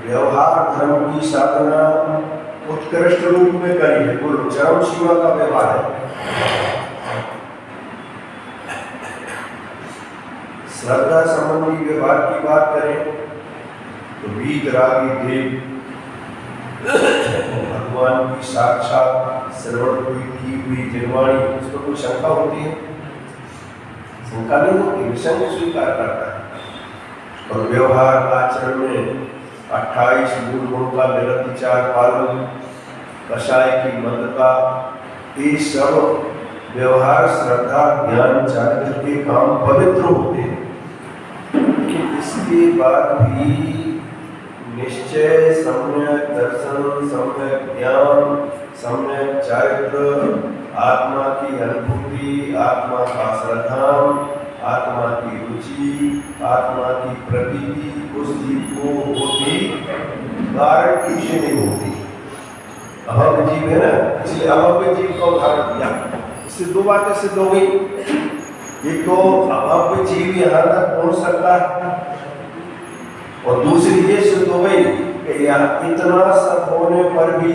व्यवहार धर्म की साधना उत्कृष्ट रूप में करी है, बोलो चरम सीमा का व्यवहार है। श्रद्धा संबंधी व्यवहार की बात करें तो वीतरागी देव भगवान की साक्षात श्रवण की हुई निर्वाणी, उसको कोई शंका होती है? शंका नहीं होती, विषय स्वीकार करता है। और व्यवहार आचरण में 28 मूल गुणों का निरतिचार पालन, कषाय की मंदता, ये सब व्यवहार श्रद्धा ज्ञान चारित्र के काम पवित्र होते हैं। इसके बाद भी निश्चय, सम्यक दर्शन, सम्यक ज्ञान, सम्यक चारित्र, आत्मा की अनुभूति, आत्मा का श्रद्धान, आत्मा की रुचि, आत्मा की प्रतीति उस जीव को होती, गारंटी से नहीं होती। अभव्य जीव है ना, इसलिए अभव्य जीव का उदाहरण दिया। इससे दो बातें सिद्ध हो गई। एक तो अभव्य जीव यहाँ तक पहुँच सकता है, और दूसरी ये सिद्ध हो गई कि यहाँ इतना सब होने पर भी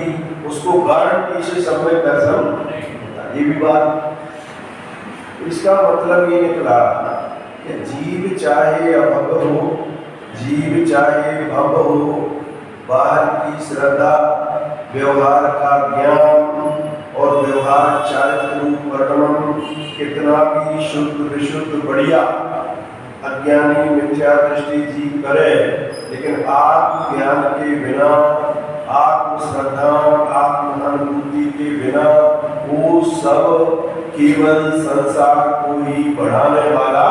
उसको गारंटी से सम्यक दर्शन नहीं होता। ये भी बात, इसका मतलब ये निकला कि जीव चाहे अभव्य हो, जीव चाहे भव्य हो, बाहर की श्रद्धा, व्यवहार का ज्ञान और व्यवहार चारित्र रूप वर्णन कितना भी शुद्ध विशुद्ध बढ़िया अज्ञानी मिथ्या दृष्टि जीव करे, लेकिन आत्म ज्ञान के बिना, आत्म श्रद्धा, आत्म अनुभूति के बिना वो सब केवल संसार को ही बढ़ाने वाला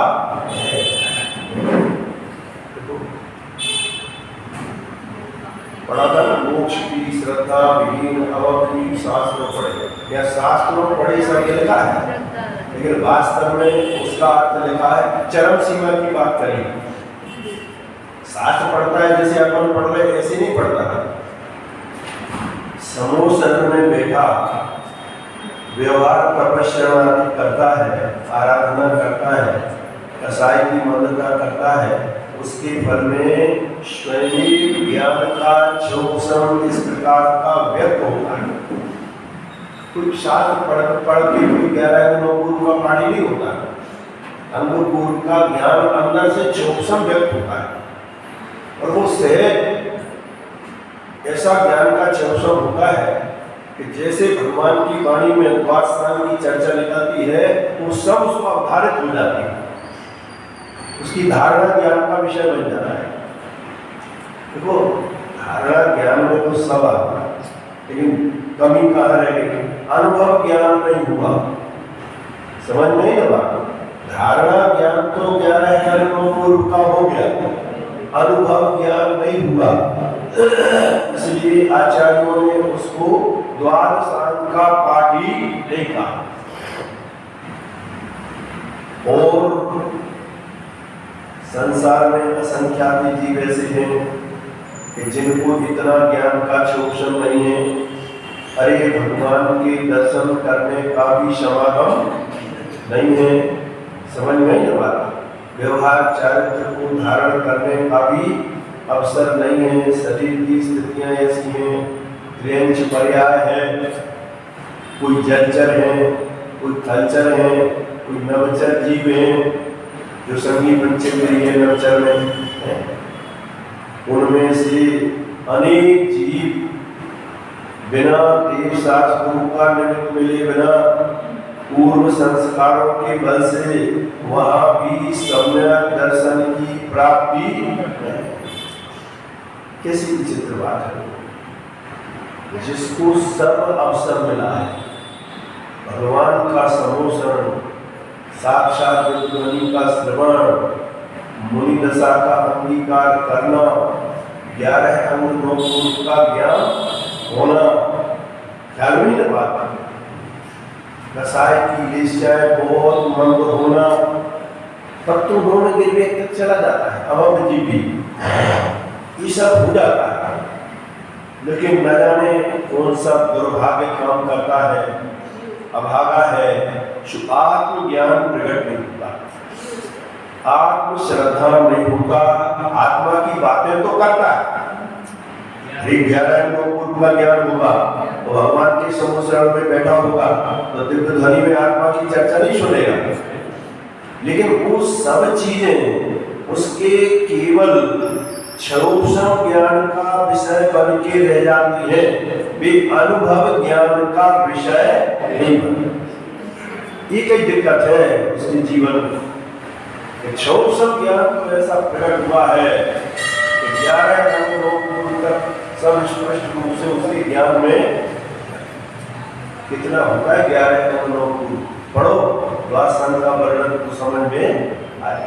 है। पढ़ा था ना, मोक्ष की श्रद्धा विहीन अवधि शास्त्र पढ़े, या शास्त्रों पढ़े सब लिखा है, लेकिन वास्तव में उसका अर्थ लिखा है चरम सीमा की बात करें। शास्त्र पढ़ता है जैसे अपन पढ़ रहे, ऐसे नहीं पढ़ता है। समूह शरण में बैठा व्यवहार तपस्या आदि करता है, आराधना करता है, कसाई की मंदता करता है, उसके फल में स्वयं ज्ञान का चौसम इस प्रकार का व्यक्त होता है। कोई शास्त्र पढ़ के कोई 11 गुणों का पानी नहीं होता, अंगपूर्व का ज्ञान अंदर से चौसम व्यक्त होता है, और वो सहज ऐसा ज्ञान का चौसम होता है कि जैसे भगवान की वाणी में द्वार स्थान की चर्चा निकलती है, वो सब उसको अवधारित हो जाती है, उसकी धारणा ज्ञान का विषय बन जाता है। देखो, धारणा ज्ञान में तो सब आता है, लेकिन कमी कहाँ रह गई? अनुभव ज्ञान नहीं हुआ। समझ में नहीं लगा? धारणा ज्ञान तो 11 जन्मों पूर्व का हो गया, अनुभव ज्ञान नहीं हुआ। इसलिए आचार्यों ने उसको द्वार शांत का पाठी नहीं कहा। और संसार में असंख्यात जीव ऐसे हैं कि जिनको इतना ज्ञान का शोषण नहीं है। अरे भगवान के दर्शन करने का भी समागम नहीं है, समझ में नहीं बात। व्यवहार चारित्र को धारण करने का भी अवसर नहीं है। शरीर की स्थितियां ऐसी हैं, त्रियंच पर्याय है, कोई जलचर है, कोई थलचर है, कोई नवचर जीव है, जो संगी पंचेंद्रिय नवचर में है। उनमें से अनेक जीव बिना देव शास्त्रों का निमित्त मिले बिना पूर्व संस्कारों के बल से वहां भी सम्यक दर्शन की प्राप्ति है। कैसी विचित्र बात है। जिसको सब अवसर मिला है, भगवान का समोषण, साक्षात ध्वनि का श्रवण, मुनि दशा का अंगीकार करना, 11 अंगों का ज्ञान होना, ख्याल में नहीं पाता। कसाई की वेश्याएं बहुत मंद होना, तब तो होने के लिए तक चला जाता है, अवध जी भी ये सब हो जाता है। लेकिन न जाने कौन सा दुर्भाग्य काम करता है, अभागा है, आत्म ज्ञान प्रकट नहीं होता, आत्म श्रद्धा नहीं होता। आत्मा की बातें तो करता है, 11 अंगों का ज्ञान होगा तो भगवान के समुद्र में बैठा होगा तो दिव्य ध्वनि में आत्मा की चर्चा नहीं सुनेगा। लेकिन वो सब चीजें उसके केवल क्षरोक्षम ज्ञान का विषय बन के रह जाती है, वे अनुभव ज्ञान का विषय नहीं बनती। ये कई दिक्कत है उसके जीवन में। क्षरोक्षम ज्ञान तो ऐसा प्रकट हुआ है कि 11 अंगों तक सब स्पष्ट रूप से उसके ज्ञान में कितना होता है। 11 अंगों पढ़ो द्वादशांग का वर्णन को समझ में आए।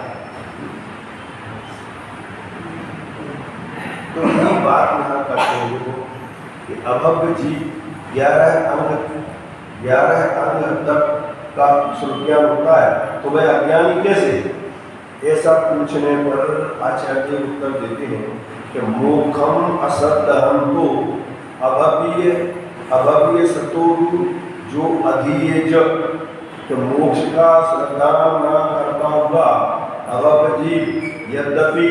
तो ये बात यहाँ करते हैं कि अभव्य जीव 11 अंग तक का ज्ञान होता है तो वह अज्ञानी कैसे? ऐसा पूछने पर आचार्य उत्तर देते हैं कि मोक्षम असद्धहम तो अभव्य सतो जो अधीय तो मोक्ष का श्रद्धा न करता हुआ अभव्य जीव यद्यपि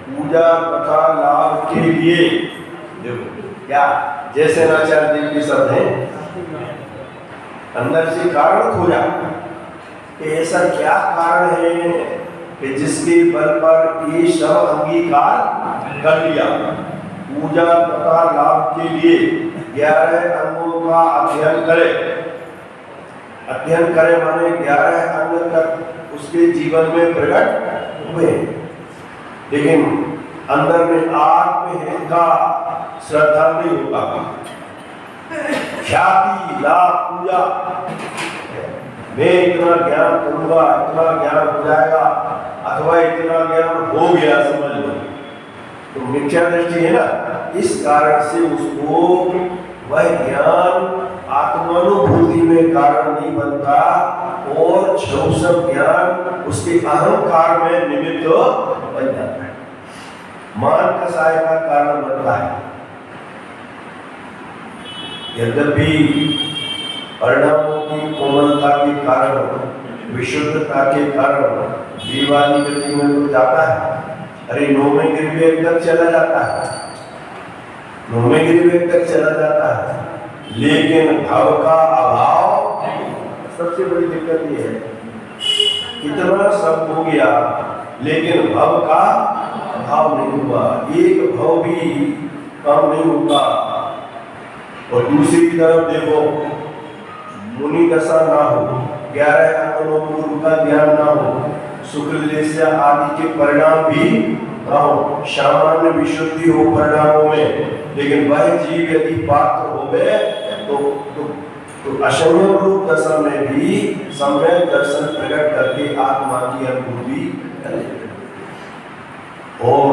पूजा तथा लाभ के लिए देखो क्या जैसे नाचार्य देव के शब्द हैं अंदर से कारण खोजा कि ऐसा क्या कारण है कि जिसके बल पर ये सब अंगीकार कर लिया। पूजा तथा लाभ के लिए 11 अंगों का अध्ययन करे माने 11 अंग तक उसके जीवन में प्रकट हुए, लेकिन अंदर में आत्महित का श्रद्धा नहीं होगा। ख्याति लाभ पूजा मैं इतना ज्ञान करूंगा, इतना ज्ञान हो जाएगा अथवा इतना ज्ञान हो गया समझ लो, तो मिथ्या दृष्टि है ना। इस कारण से उसको वह ज्ञान आत्मानुभूति में कारण नहीं बनता और क्षोभ ज्ञान उसके अहंकार में निमित्त बन जाता है, मान कसाय का कारण बनता है। यद्यपि परिणामों की कोमलता के कारण विशुद्धता के कारण दीवानी गति में तो जाता है। अरे नौवें गिरवेग तक चला जाता है, नौवें गिरवेग तक चला जाता है, लेकिन भाव का अभाव सबसे बड़ी दिक्कत ये है। इतना सब हो गया लेकिन भाव का अभाव नहीं हुआ, एक भाव भी कम नहीं होगा। और दूसरी तरफ देखो मुनि दशा ना हो, 11 अंगों पूर्व का ज्ञान ना हो, शुक्ल देश आदि के परिणाम भी ना हो, सामान्य विशुद्धि हो परिणामों में, लेकिन वह जीव यदि पात्र हो गए तो असंयम रूप दशा में भी सम्यक दर्शन प्रकट करके आत्मा की अनुभूति करें। और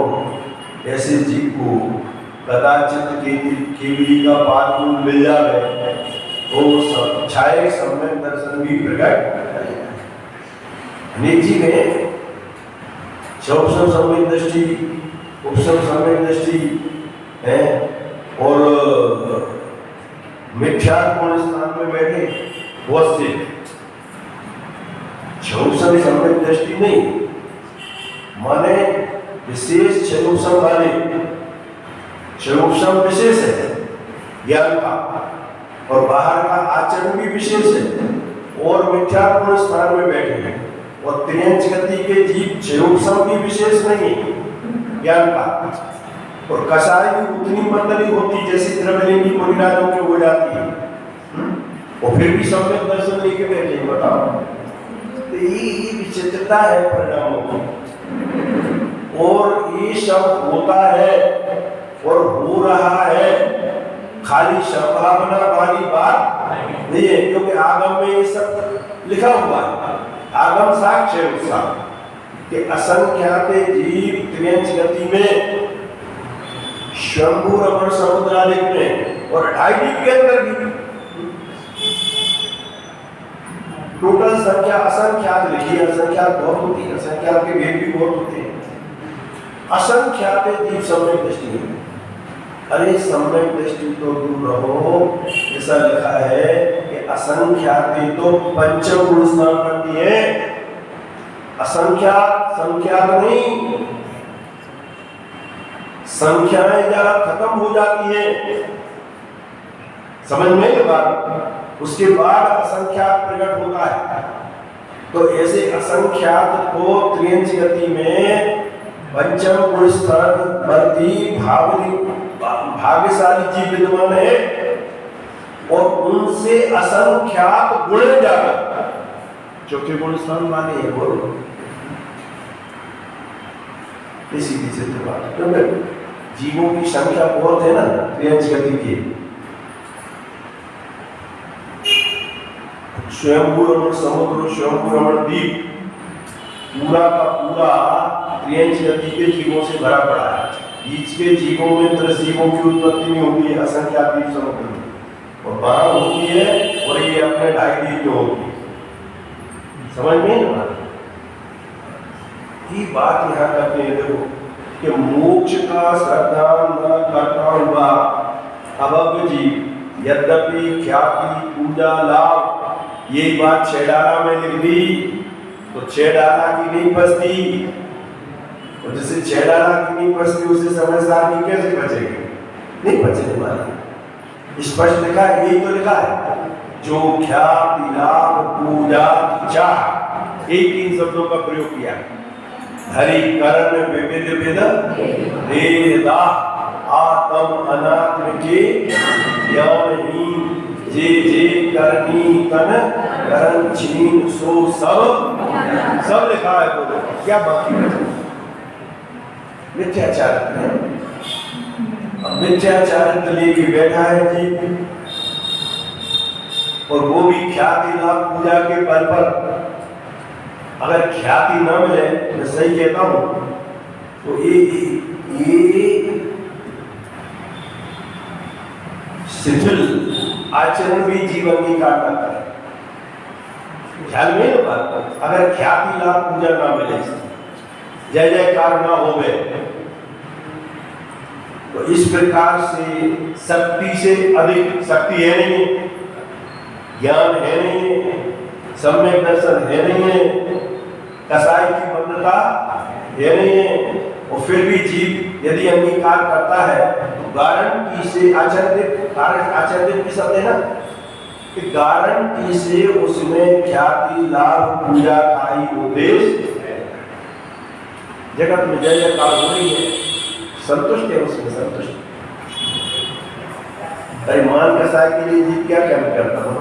ऐसे जीव को कदाचित केवली का पाद मिल जाए तो छाये सम्यक दर्शन भी प्रकट करेगा। निजी में क्षोभम सम्यक दृष्टि, उपशम सम्यक दृष्टि है और मिथ्यात्म स्थान में बैठे बहुत से क्षोभम सम्यक दृष्टि नहीं माने विशेष क्षोभम वाले, क्षोभम विशेष है ज्ञान का और बाहर का आचरण भी विशेष है, और मिथ्यात्म स्थान में बैठे हैं। और त्रियंच गति के जीव क्षयोपम भी विशेष नहीं है ज्ञान का, और कसाय भी उतनी मंडली होती जैसी द्रव्यलिंगी मुनिराजों की हो जाती है, और फिर भी सम्यक दर्शन लेके बैठे। बताओ तो ये विचित्रता है परिणामों की। और ये सब होता है और हो रहा है, खाली संभावना वाली बात नहीं है, क्योंकि आगम में ये सब लिखा हुआ है। आगम साक्ष्य है उसका कि असंख्यात जीव त्रियंच गति में, शंभु रमण समुद्रालिक में और 2.5 डीप के अंदर भी टोटल संख्या असंख्यात लिखी है। असंख्यात बहुत होती है, असंख्यात के भेद भी बहुत होते हैं। असंख्यात जीव सम्यक दृष्टि है। अरे सम्यक दृष्टि तो दूर रहो, ऐसा लिखा है कि असंख्यात तो पंचम गुण स्नान करती है। असंख्यात संख्यात नहीं, संख्याएं जहां खत्म हो जाती हैं, समझ में ये बात, उसके बाद असंख्यात प्रकट होता है। तो ऐसे असंख्यात को त्रियंच गति में पंचम गुण स्थान वर्ती भाग्यशाली जीव विद्यमान है और उनसे असंख्यात गुण ज्यादा चौथे गुण स्थान वाले है। बोलो इसी सिद्ध बात, क्योंकि जीवों की संख्या बहुत है ना त्रियंच गति की। स्वयंभू रमण समुद्र, स्वयंभू रमण द्वीप पूरा का पूरा त्रियंच गति के जीवों से भरा पड़ा है। बीच के जीवों में त्रिजीवों की उत्पत्ति नहीं होती है असंख्यात द्वीप समुद्र में, और वहां होती है और ये अपने ढाई द्वीप में होती है। समझ में ना ये बात यहाँ करते हैं। देखो कि मोक्ष का श्रद्धा न करता हुआ अभव्य जीव यद्यपि ख्याति पूजा लाभ, ये बात छेड़ाला में लिख दी तो छेड़ाला की नहीं बचती, और जिसे छेड़ाला की नहीं बचती उसे समझदार की कैसे बचेगी? नहीं बचने वाली। स्पष्ट लिखा है, यही तो लिखा है, जो ख्याति लाभ पूजा इच्छा, एक तीन शब्दों का प्रयोग किया। हरि करण विविध विद वेदा आत्म अनात्म के ज्ञानहीन जे जे करनी तन करण छीन सो सब लिखा है। बोलो क्या बाकी है? मिथ्याचार मिथ्याचार लेके बैठा है जी, और वो भी ख्याति लाभ पूजा के बल पर। अगर ख्याति न मिले, मैं सही कहता हूं, तो ये शिथिल आचरण भी जीवन की काट करता है। ख्याल में ना बात, अगर ख्याति लाभ पूजा ना मिले, जय जयकार ना होवे, तो इस प्रकार से शक्ति से अधिक शक्ति है नहीं, ज्ञान है नहीं, सम्यक दर्शन है नहीं है, कसाई की बंधता है नहीं है, और फिर भी जीव यदि अंगीकार करता है तो गारंटी से आचार्य की शब्द है ना कि गारंटी से उसमें ख्याति लाभ पूजा का ही उद्देश्य है। जगत में जय जयकार हो रही है, संतुष्ट है, उसमें संतुष्ट। मान कसाई के लिए जीव क्या क्या करता हूँ,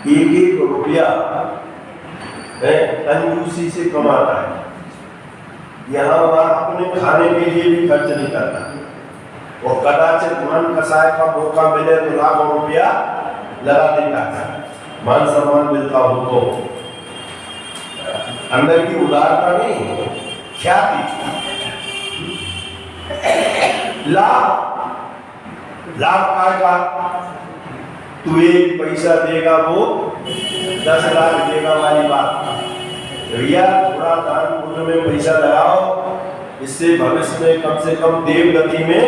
एक एक रुपया कंजूसी से कमाता है, यहाँ वहाँ अपने खाने के लिए भी खर्च नहीं करता, और कदाचित मान कसाय का मौका मिले तो लाखों रुपया लगा देता है, मान सम्मान मिलता हो तो। अंदर की उदारता नहीं, ख्याति लाभ का तू एक पैसा देगा वो 10 लाख देगा वाली बात। भैया थोड़ा दान पुण्य में पैसा लगाओ, इससे भविष्य में कम से कम देव गति में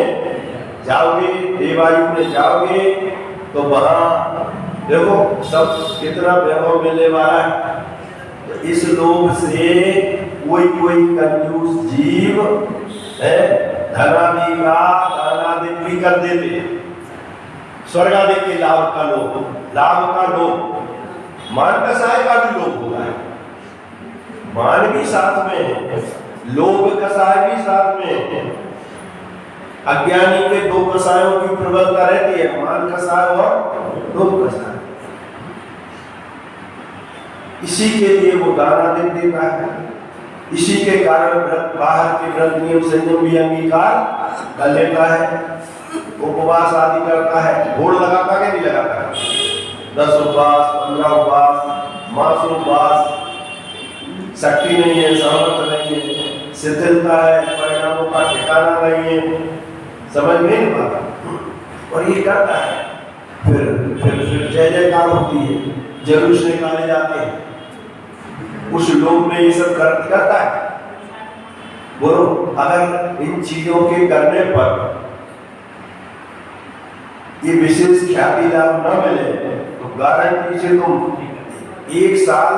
जाओगे, देवायु में जाओगे, तो वहां देखो सब कितना वैभव मिलने वाला है। तो इस लोभ से कोई कंजूस जीव है धनादि का दानादि भी कर देते, स्वर्गादि के लाभ का लोभ, मान कसाय का भी लोभ होता है, मान भी साथ में है, लोभ कसाय भी साथ में है। अज्ञानी के दो कसायों की प्रबलता रहती है, मान कसाय और लोभ कसाय। इसी के लिए वो दाना देता है, इसी के कारण बाहर के व्रत नियम संयम भी अंगीकार कर लेता है, उपवास आदि करता है, घोड़ लगाता है नहीं लगाता है, 10 उपवास 15 उपवास मासोपवास, शक्ति नहीं है, सामर्थ्य नहीं है, शिथिलता है, परिणामों का ठिकाना नहीं है, समझ में नहीं पाता, और ये करता है। फिर जय जयकार होती है, जलूस निकाले जाते हैं, उस लोग में ये सब करता है। बोलो अगर इन चीजों के करने पर ये विशेष ख्याति लाभ न मिले तो गारंटी से तुम 1 साल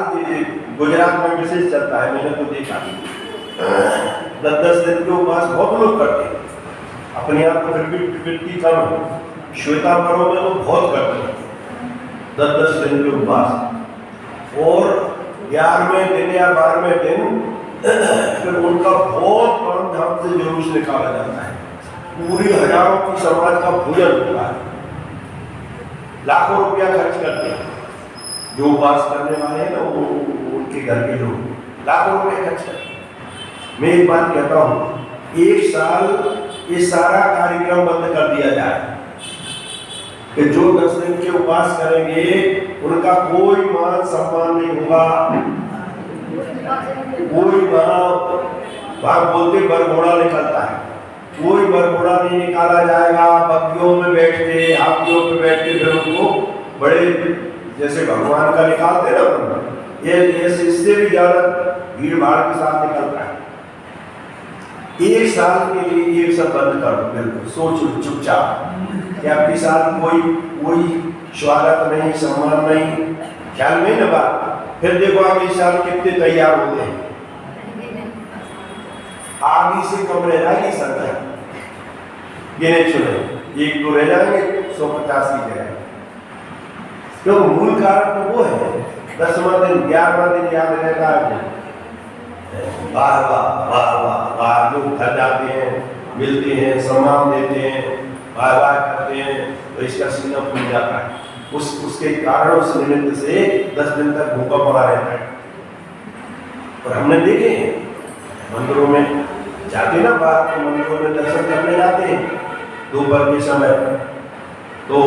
गुजरात में विशेष चलता है, मैंने तो देखा 10-10 दिन के उपवास बहुत लोग करते हैं, अपने आप को फिर भी वृत्ति कम है, श्वेतांबरों में तो बहुत करते हैं 10-10 दिन के उपवास। और 11वें दिन या 12वें दिन फिर उनका बहुत परम धाम से जुलूस निकाला जाता है, पूरी हजारों की समाज का भोजन होता है, लाखों रुपया खर्च करते हैं जो उपवास करने वाले हैं ना, वो उनके घर के लोग लाखों रुपये खर्च करते हैं। मैं एक बात कहता हूँ, एक साल ये सारा कार्यक्रम बंद कर दिया जाए कि जो 10 दिन के उपवास करेंगे उनका कोई मान सम्मान नहीं होगा, कोई वहां बोलते बरघोड़ा निकलता है, कोई बरघोड़ा नहीं निकाला जाएगा, बग्गियों में बैठ के हाथियों पे बैठ के फिर उनको बड़े जैसे भगवान का निकालते ना, ये इससे भी ज्यादा भीड़ भाड़ के साथ निकलता है। एक साल के लिए ये सब बंद कर दो, बिल्कुल सोच लो चुपचाप कि आपके साथ कोई स्वागत नहीं, सम्मान नहीं, ख्याल में ना बात। फिर देखो अगले साल कितने तैयार होते हैं, आगे से कम रह जाएगी संख्या, गिने चुने 1-2 रह जाएंगे 150 की जगह। तो मूल कारण तो वो है, 10वां दिन 11वां दिन याद रहता है, बार बार लोग घर जाते हैं, मिलते हैं, सम्मान देते हैं, बार बार करते हैं, तो इसका सीना फूल जाता है। उसके कारण उस निमित्त से 10 दिन तक भूखा पड़ा रहता है। और हमने देखे मंदिरों में जाते ना, बाहर के मंदिरों में दर्शन करने जाते हैं दोपहर के समय, तो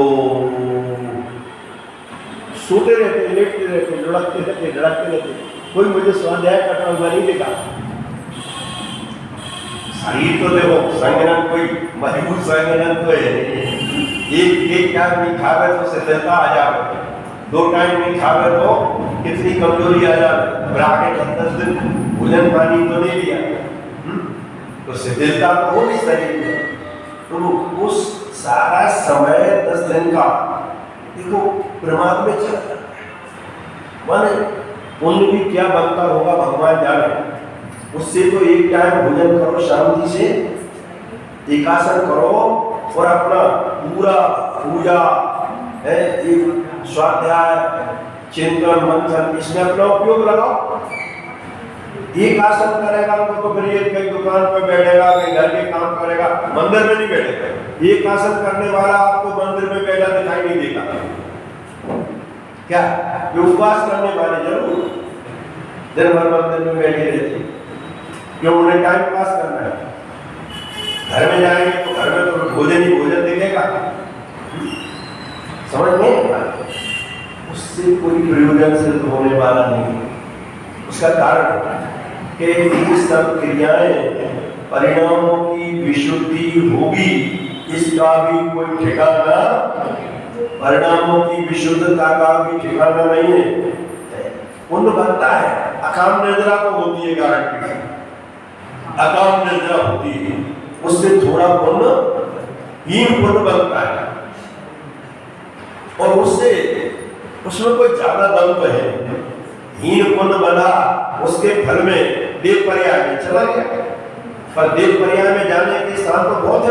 सोते रहते, लेटते रहते, लुढ़कते रहते, कोई मुझे स्वाध्याय करता हुआ नहीं देखा। शरीर तो देखो संगनन, कोई मजबूत संगनन तो है नहीं, एक टाइम नहीं खावे तो शिथिलता आ जाए, 2 टाइम नहीं खावे तो कितनी कमजोरी आ जाए, फिर आगे 10 दिन भोजन पानी तो नहीं लिया तो शिथिलता तो हो नहीं शरीर में। तो उस सारा समय 10 दिन का देखो प्रमाद में चल रहा है, माने पुण्य भी क्या बनता होगा भगवान जाने। उससे तो एक टाइम भोजन करो, शांति से एकासन करो और अपना पूरा पूजा है, एक स्वाध्याय चिंतन मंथन इसमें अपना उपयोग लगाओ। एक आसन करेगा तो फिर ये कहीं दुकान पर बैठेगा, कहीं घर के काम करेगा, मंदिर में नहीं बैठेगा। एक आसन करने वाला आपको मंदिर में बैठा दिखाई नहीं देगा, क्या ये उपवास करने वाले जरूर दिन भर मंदिर में बैठे रहते, क्यों उन्हें टाइम पास करना है। घर में जाएंगे तो घर में तो भोजन ही भोजन दिखेगा, समझ में, उससे कोई प्रयोजन सिद्ध होने वाला नहीं। उसका कारण कि ये सब क्रियाएं परिणामों की विशुद्धि होगी, इसका भी कोई ठिकाना, परिणामों की विशुद्धता का भी ठिकाना नहीं है। पुण्य बनता है, अकाम निर्जरा तो होती है, गारंटी अकाम निर्जरा होती है, उससे थोड़ा पुण्य हीन पुण्य बनता है, और उससे उसमें कोई ज्यादा दम तो है। हीन पुण्य बना, उसके फल में देव पर्याय में चला गया, पर देव पर्याय में जाने के स्थान तो बहुत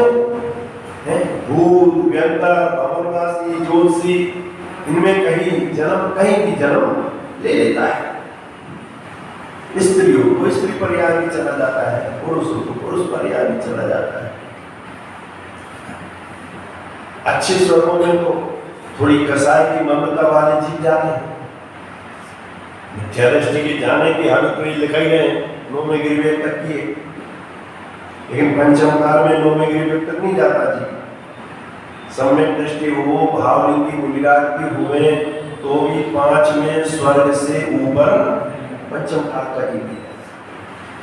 है, भूत व्यंतर भवनवासी ज्योतिषी, इनमें कहीं भी जन्म ले लेता है। स्त्रियों को स्त्री पर्याय में चला जाता है, पुरुषों को पुरुष पर्याय में चला जाता है। अच्छे स्वर्गों में तो थोड़ी कसाई की ममता वाले जीव जाते हैं, मिथ्या दृष्टि के जाने की हालत तो ये लिखाई है नौवें गिरिवेद तक की है, लेकिन पंचम काल में नौवें गिरिवेद तक नहीं जाता जी। सम्यक दृष्टि हो, भावलिंगी मुनिराज हुए तो भी 5वें स्वर्ग से ऊपर पंचम काल का जीव है,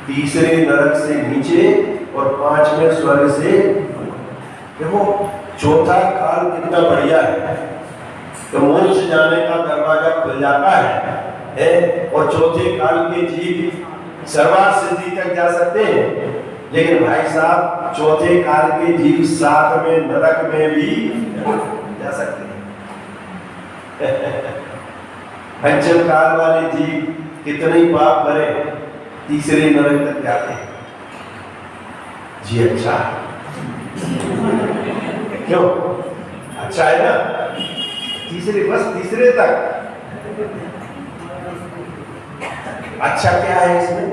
3रे नरक से नीचे और 5वें स्वर्ग से। देखो चौथा काल कितना बढ़िया है, तो मोक्ष जाने का दरवाजा खुल जाता है, और चौथे काल के जीव सर्वार्थ सिद्धि तक जा सकते हैं। लेकिन भाई साहब चौथे काल के जीव 7वें नरक में भी जा सकते हैं। पंचम काल वाले जीव कितने ही पाप करें 3रे नरक तक जाते हैं। जी अच्छा क्यों अच्छा है ना, तीसरे तक अच्छा क्या है इसमें,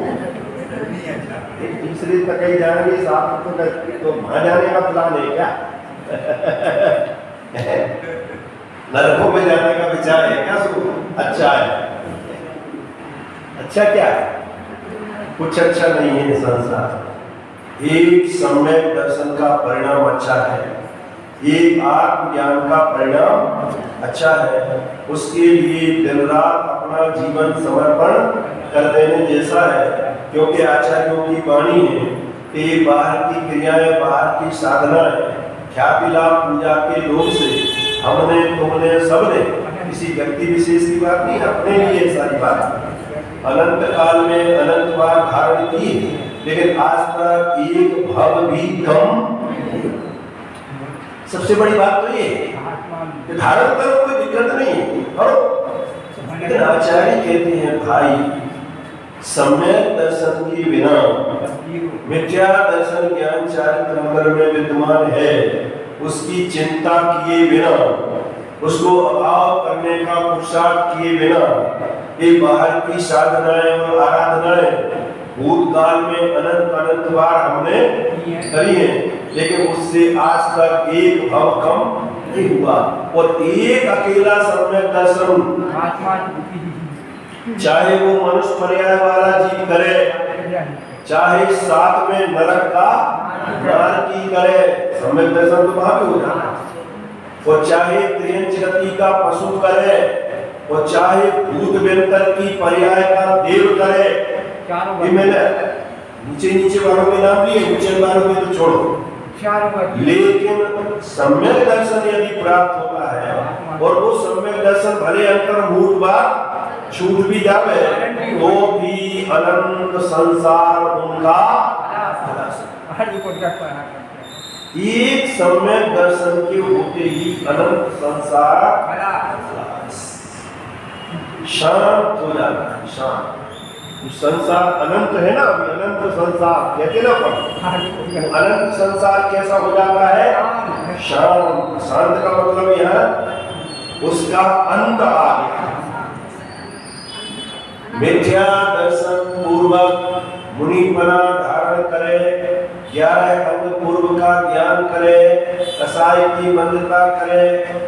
तीसरे तक ही जाएंगे साथ तो वहां जाने का प्लान है क्या? नरकों में जाने का विचार है क्या? सो अच्छा है, अच्छा क्या है? कुछ अच्छा नहीं है संसार। एक सम्यक दर्शन का परिणाम अच्छा है, एक आत्मज्ञान का परिणाम अच्छा है, उसके लिए दिन रात अपना जीवन समर्पण कर देने जैसा है। क्योंकि आचार्यों की वाणी है कि बाहर की क्रियाएं, बाहर की साधनाएं, ख्याति लाभ पूजा के लोग से हमने तुमने सबने, किसी व्यक्ति विशेष की बात नहीं, अपने लिए सारी बात अनंत काल में अनंत बार धारण की, लेकिन आज तक एक भव भी कम। सबसे बड़ी बात तो ये कि धारण करो, कोई दिक्कत नहीं करो, लेकिन आचार्य कहते हैं भाई सम्यक दर्शन के बिना मिथ्या दर्शन ज्ञान चारित्र अंदर में विद्यमान है, उसकी चिंता किए बिना, उसको अभाव करने का पुरुषार्थ किए बिना, ये बाहर की साधनाएं और आराधनाएं भूतकाल में अनंत बार हमने करी है, लेकिन उससे आज तक एक भव कम नहीं हुआ। और एक अकेला सम्यक दर्शन, चाहे वो मनुष्य पर्याय वाला जीव करे, चाहे साथ में नरक का नारकी करे, सम्यक दर्शन तो वहां भी हो जाता, और चाहे त्रियंच गति का पशु करे, और चाहे भूत व्यंतर की पर्याय का देव करे। ये मैंने नीचे वालों के नाम लिए, ऊंचे वालों के तो छोड़ो, लेकिन सम्यक दर्शन यदि प्राप्त होता है और वो सम्यक दर्शन भले अंतर्मुख बात छूट भी जावे तो भी अनंत संसार उनका एक सम्यक दर्शन के होते ही अनंत संसार शांत हो जाता है। शांत संसार अनंत है ना, अभी अनंत संसार कहते ना, पर अनंत संसार कैसा हो जाता है? शांत। शांत का मतलब यहाँ उसका अंत आ गया। मिथ्या दर्शन पूर्वक मुनिपना धारण करे, 11 अंग पूर्व का ज्ञान करे, कसाई की बंधता करे,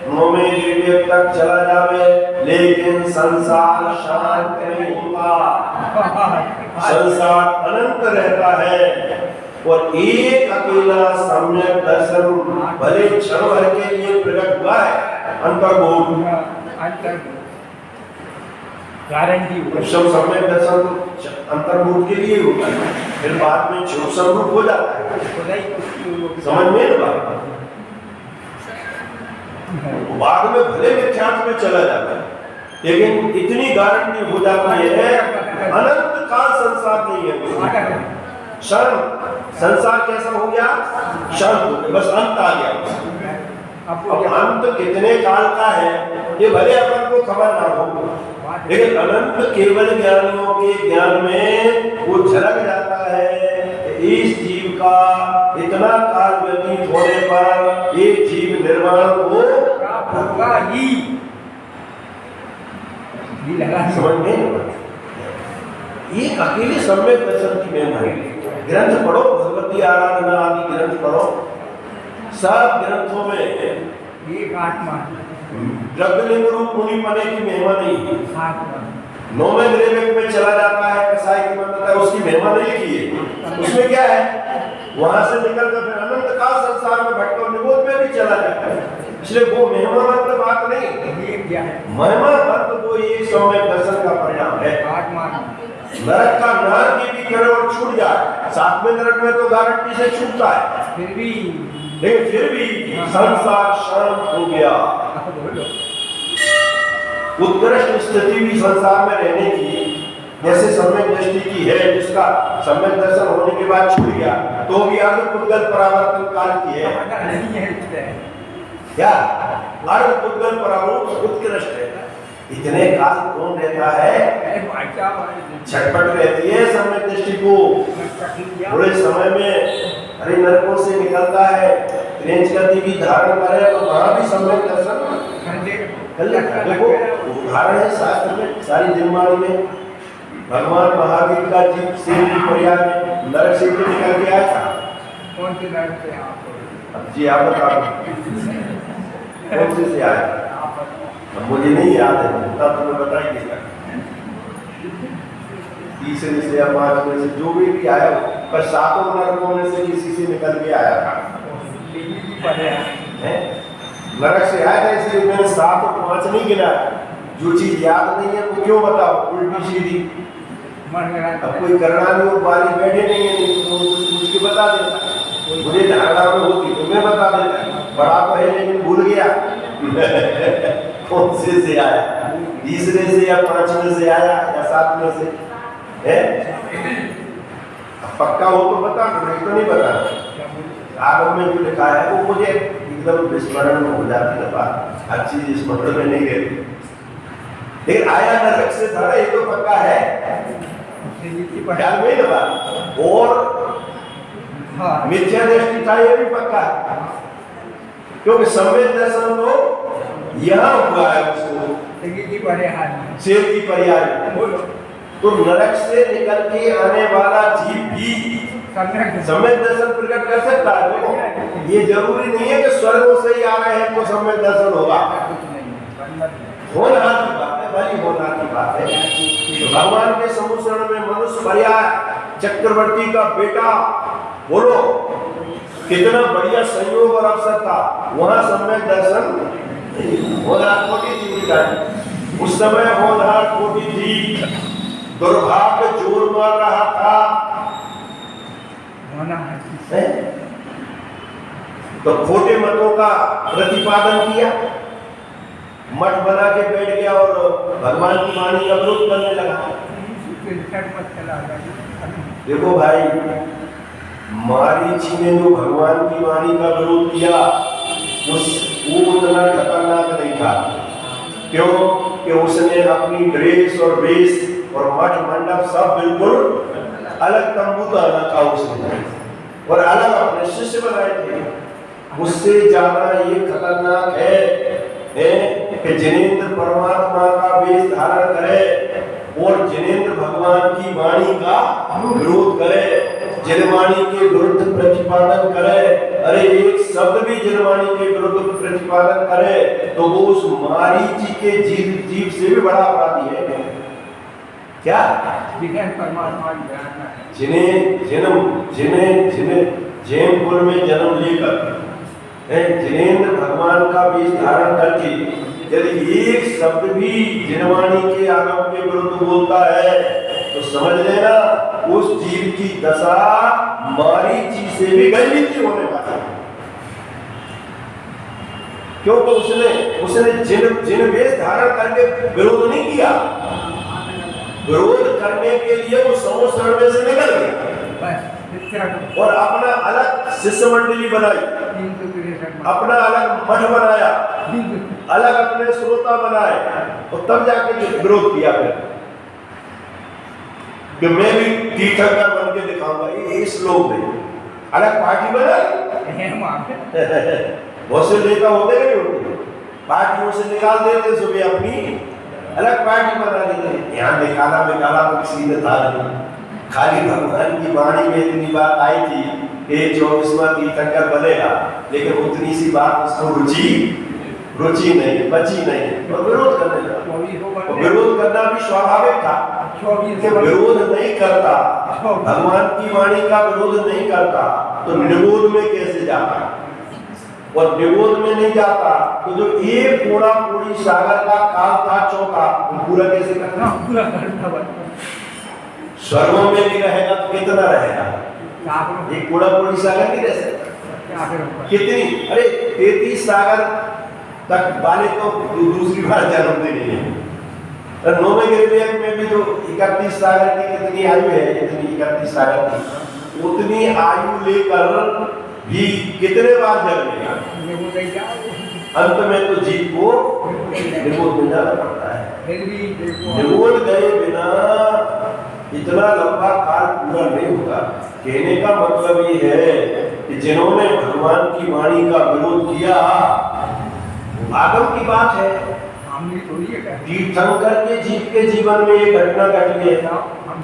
नौवें निर्वेद तक चला जावे, लेकिन संसार शांत नहीं होता, संसार अनंत रहता है। और एक अकेला सम्यक दर्शन भले क्षण भर के लिए प्रकट हुआ है, अंतर्बोध गारंटी सब सम्यक दर्शन अंतर्मुख के लिए होता है, फिर बाद में स्वरूप हो जाता है। समझ में बात, बाद में भले मिथ्यात्व में चला जाता है, लेकिन इतनी गारंटी हो जाती है अनंत काल संसार नहीं है। शांत संसार कैसा हो गया? शांत हो गया, बस अंत आ गया। अब अंत कितने काल का है ये भले अपन को खबर ना हो, लेकिन अनंत केवल ज्ञानियों के ज्ञान में वो झलक जाता है। इस जीव का इतना काल व्यतीत होने पर एक जीव निर्वाण को होगा ही। समझ में? एक अकेले सम्यक दर्शन की महिमा है। ग्रंथ पढ़ो, भगवती आराधना आदि ग्रंथ पढ़ो, सब ग्रंथों में एक आत्मा द्रव्यलिंग रूप मुनि पने की महिमा नहीं है। नौवें निर्वेद में चला जाता है, कसाई की बंधता है, उसकी महिमा नहीं लिखी है। उसमें क्या है? वहां से निकलकर फिर अनंत काल संसार में भटको निबोध में भी चला जाता है, इसलिए वो महिमा मतलब बात नहीं। महिमा मतलब वो एक सम्यक दर्शन का परिणाम है। नरक का नारकी भी करे और छूट जाए, 7वें नरक में तो गारंटी से छूटता है, लेकिन फिर भी संसार शांत हो गया। उत्कृष्ट स्थिति भी संसार में रहने की जैसे सम्यक दृष्टि की है, जिसका सम्यक दर्शन होने के बाद छूट गया तो भी अर्ध पुद्गल परावर्तन काल की है क्या? अर्ध पुद्गल परावर्तन उत्कृष्ट है। इतने काल कौन रहता है? छटपट रहती है सम्यक दृष्टि को। थोड़े समय में अरे नरकों से निकलता है, त्रेंच गति भी धारण करे तो वहां भी सम्यक दर्शन कर लेता। देखो उदाहरण है शास्त्र में, सारी दिनवाणी में भगवान महावीर का जीव से प्रयाग में नरक से निकल के आया था। कौन से नरक से? अब जी आप बता कौन से आया? अब मुझे नहीं याद है, उतना तुम्हें बताएंगे। तीसरे से या पांचवें से जो भी आया, पर सातों नरकों में से किसी से निकल के आया था। नरक से आया था, इसलिए मैंने 7 और 5 नहीं गिना। जो चीज याद नहीं है वो क्यों बताओ उल्टी सीधी। अब कोई करना नहीं हो, बारी बैठे नहीं है तो पूछ के बता देता। मुझे धारणा में होती तो मैं बता देता, बड़ा तो है लेकिन भूल गया। कौन से आया? तीसरे से या 5वें से आया या 7वें से है? पक्का हो तो बता, नहीं तो नहीं बता। आगम में जो लिखा है वो मुझे एकदम विस्मरण में हो जाती है बात, हर चीज स्मरण में नहीं रहती। लेकिन आया नरक से था, ये तो पक्का है, ख्याल में ना बात। और मिथ्या दृष्टि था, ये भी पक्का है, क्योंकि सम्यक दर्शन तो यहाँ हुआ है उसको शेर की पर्याय। तो नरक से निकल के आने वाला जीव भी सम्यक दर्शन प्रकट कर सकता है। ये जरूरी नहीं है कि स्वर्गों से ही आ रहे हैं तो सम्यक दर्शन होगा। होनहार की बात है, भली होनहार की बात है। तो भगवान के समुद्र में मनुष्य पर्याय चक्रवर्ती का बेटा, बोलो कितना बढ़िया संयोग और अवसर था, वहां सम्यक दर्शन होनहार कोटि थी। उस समय होनहार कोटि थी, दुर्भाग्य जोर मार रहा था। तो खोटे मतों का प्रतिपादन किया, मठ बना के बैठ गया और भगवान की वाणी का विरोध करने लगा। देखो भाई, मारीची ने जो भगवान की वाणी का विरोध किया वो उतना खतरनाक नहीं था। क्यों? कि उसने अपनी ड्रेस और वेश और मठ मंडप सब बिल्कुल अलग तंबू डाला था उसने, और अलग अपने शिष्य बनाए थे। उससे ज्यादा ये खतरनाक है कि जिनेंद्र परमात्मा का वेश धारण करे और जिनेंद्र भगवान की वाणी का विरोध करे, जिनवाणी के विरुद्ध प्रतिपादन करे। अरे एक शब्द भी जिनवाणी के विरुद्ध प्रतिपादन करे तो वो उस मारीची के जीव से भी बड़ा अपराधी है। क्या? जिन्हें जैनपुर में जन्म लेकर जिनेंद्र भगवान का वेश धारण करके यदि एक शब्द भी जिनवाणी के आगम के विरुद्ध बोलता है तो समझ लेना उस जीव की दशा मारीची से भी गंभीर होने वाली है। क्योंकि उसने जिन वेश धारण करके विरोध नहीं किया, विरोध करने के लिए वो समुद्र में से निकल गया और अपना अलग शिष्य मंडली बनाई, अपना अलग मठ बनाया, अलग अपने श्रोता बनाए, और तब जाके विरोध किया फिर कि मैं भी तीर्थंकर बन के दिखाऊंगा। ये श्लोक में अलग पार्टी बनाई। बहुत से नेता होते नहीं होते, पार्टियों से निकाल देते, सुबह अपनी अलग पार्टी बना देते। यहाँ निकाला तो किसी ने था नहीं, खाली भगवान की वाणी में इतनी बात आई थी कि 24वां तीर्थंकर बनेगा, लेकिन उतनी सी बात उसको रुचि नहीं, बची नहीं, और विरोध करने लगा। विरोध करना भी स्वाभाविक था कि विरोध नहीं करता, भगवान की वाणी का विरोध नहीं करता तो निरोध में कैसे जाता, और निरोध में नहीं जाता तो जो एक पूरा पूरी सागर का काल था चौका, पूरा कैसे करना? पूरा करना। स्वर्गों में भी रहेगा तो कितना रहेगा? एक पूरा पूरी सागर नहीं रह सकता। कितनी? अरे 33 सागर तक वाले तो दूसरी बार जन्म दे नहीं है। नौवें ग्रेवियम में भी जो 31 सागर की कितनी आयु है, इतनी 31 सागर की, उतनी आयु लेकर भी कितने बार जन्मेगा? अंत में तो जीव को निरोध में जाना पड़ता है। निरोध गए बिना इतना लंबा काल पूरा नहीं होगा। कहने का मतलब ये है कि जिन्होंने भगवान की वाणी का विरोध किया, आगम की बात है, हम भी थोड़ी है कहते तीर्थंकर के जीव के जीवन में ये घटना घट गई।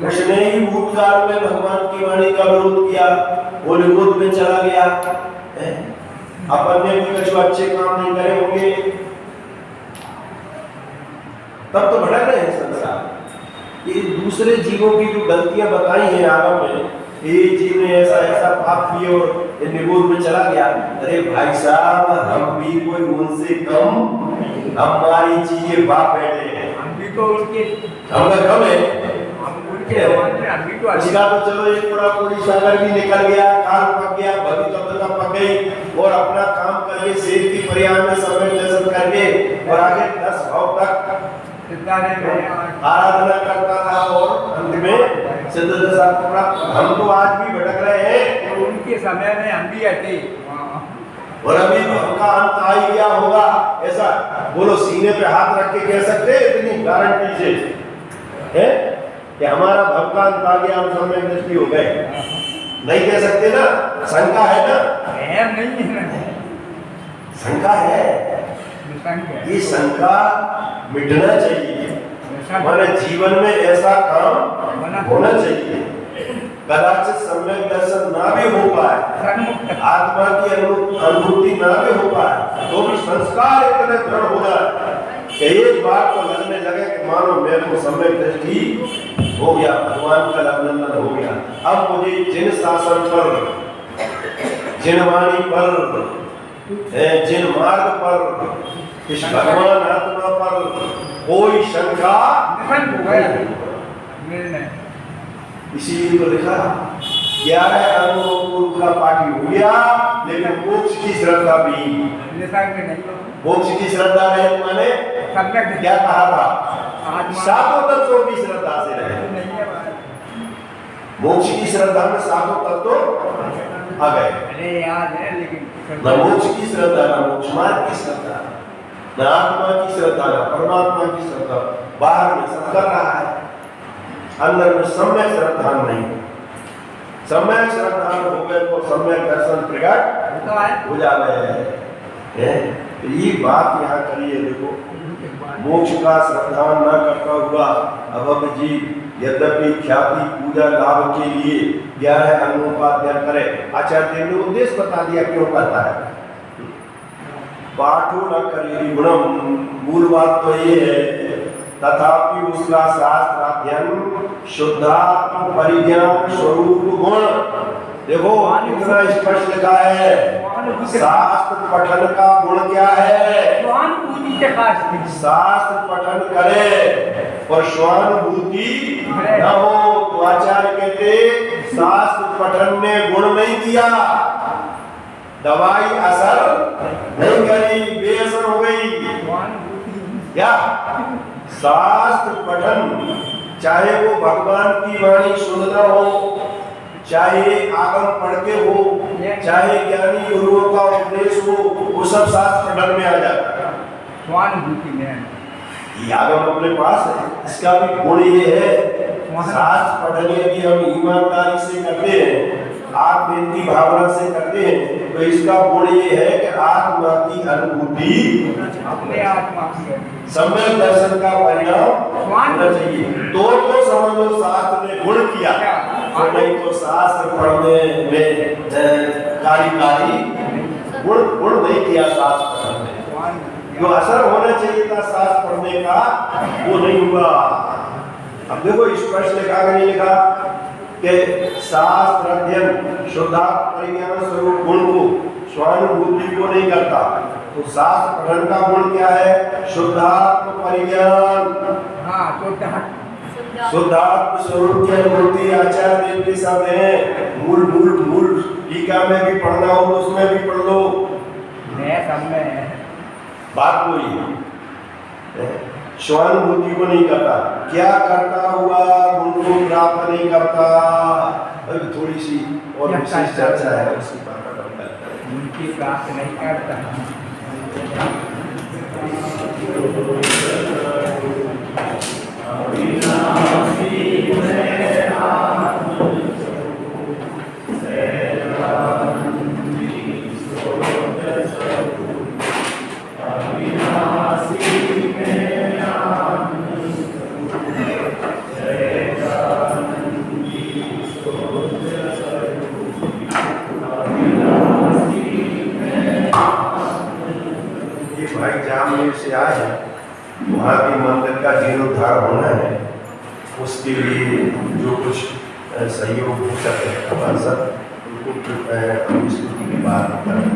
उसने ही भूतकाल में भगवान की वाणी का विरोध किया, वो निरोध में चला गया। अपन ने भी कुछ अच्छे काम नहीं करे होंगे, तब तो भटक रहे हैं संसार। ये दूसरे जीवों की जो गलतियां बताई हैं आगम में, ये जीव ने ऐसा ऐसा पाप किए और ये निरोध में चला गया। अरे भाई साहब, हम भी कोई उनसे कम, हमारी चीजें बाप बैठे हैं, हम भी तो उनके हमका कम है। हम उनके जमाने में हम भी तो उसका तो चलो एक पूरा पूरी सागर भी निकल गया, काल पक गया, भविष्यता पक गई और अपना काम करके शेर की परियां में समय दर्शन करके और आगे 10 भाव तक आराधना करता था और अंत में सिद्धदशा को प्राप्त। हम तो आज भी भटक रहे हैं और उनके समय में हम भी आते और अभी तो हमका अंत आ ही गया होगा। ऐसा बोलो, सीने पे हाथ रख के कह सकते हैं इतनी गारंटी से है कि हमारा भव का अंत आ गया, हम समय दृष्टि हो गए? नहीं कह सकते ना, शंका है ना? नहीं है ना, शंका है। ये शंका मिटना चाहिए, हमारे जीवन में ऐसा काम होना चाहिए। कदाचित सम्यक दर्शन ना भी हो पाए, आत्मा की अनुभूति ना भी हो पाए, तो भी संस्कार इतने दृढ़ हो जाए कि एक बार तो लगने लगे कि मानो मैं तो सम्यक दृष्टि हो गया, भगवान का अभिनंदन हो गया। अब मुझे जिन शासन पर, जिन वाणी पर, जिन मार्ग पर, इस भगवान आत्मा पर कोई शंका हो गया। इसीलिए तो लिखा 11 अनुभव का पाठी हो गया, लेकिन मोक्ष की श्रद्धा भी। मोक्ष की श्रद्धा रहे माने क्या कहा था? सातों तत्वों की श्रद्धा से रहे। मोक्ष की श्रद्धा में सातों तत्व आ गए। अरे याद है, लेकिन न मोक्ष की श्रद्धा, न मोक्ष मार्ग की श्रद्धा, न आत्मा की श्रद्धा, न परमात्मा की श्रद्धा। बाहर में सब कर रहा है, अंदर में सम्यक श्रद्धा नहीं। सम्यक श्रद्धा हो गए तो सम्यक दर्शन प्रकट हो जावे है। तो ये बात यहाँ करिए, देखो मोक्ष का श्रद्धा न करता हुआ अब जी यद्यपि ख्याति पूजा लाभ के लिए 11 अंगों का अध्ययन करे। आचार्य ने उद्देश्य बता दिया क्यों करता है। पाठो न करेगी गुणम, मूल बात तो ये है, तथापि उसका शास्त्र अध्ययन शुद्धात्म परिज्ञान स्वरूप गुण। देखो कितना स्पष्ट लिखा है, शास्त्र पठन का गुण क्या है? शास्त्र पठन करे और स्वानुभूति न हो तो आचार्य कहते शास्त्र पठन ने गुण नहीं किया, दवाई असर नहीं करी, बेअसर हो गई। क्या शास्त्र पठन, चाहे वो भगवान की वाणी सुनना हो, चाहे आगम पढ़ के हो, चाहे ज्ञानी गुरुओं का उपदेश हो, वो सब शास्त्र पठन में आ जाता है। स्वानुभूति में ये आगम अपने पास है, इसका भी गुण ये है, शास्त्र पठन यदि हम ईमानदारी से करते हैं, आत्मेति भावना से करते हैं, तो इसका गुण ये है कि आत्मा की अनुभूति अपने आत्मा की सम्यक दर्शन का परिणाम होना चाहिए। तो समझ लो शास्त्र ने गुण किया, तो नहीं तो शास्त्र पढ़ने में कारी गुण नहीं किया। शास्त्र पढ़ने जो असर होना चाहिए था शास्त्र पढ़ने का, वो नहीं हुआ। अब देखो स्पष्ट लिखा कि नहीं लिखा कि शास्त्र अध्ययन शुद्धात्म परिज्ञान स्वरूप गुण को, स्वानुभूति को नहीं करता। तो शास्त्र पठन का गुण क्या है? शुद्धात्म परिज्ञान। शुद्धात्म स्वरूप की अनुभूति आचार्य देव के साथ है। मूल टीका में भी पढ़ना हो तो उसमें भी पढ़ लो, बात वही है। स्वानुभूति को नहीं करता, क्या करता हुआ गुण को प्राप्त नहीं करता। अभी थोड़ी सी और विशेष चर्चा है, उसकी बात उनकी प्राप्त नहीं करता। भाई जामनेर से आए हैं, वहाँ के मंदिर का जीर्णोद्धार होना है, उसके लिए जो कुछ सहयोग हो सके हमारे साथ उनको स्तुति की बात करें।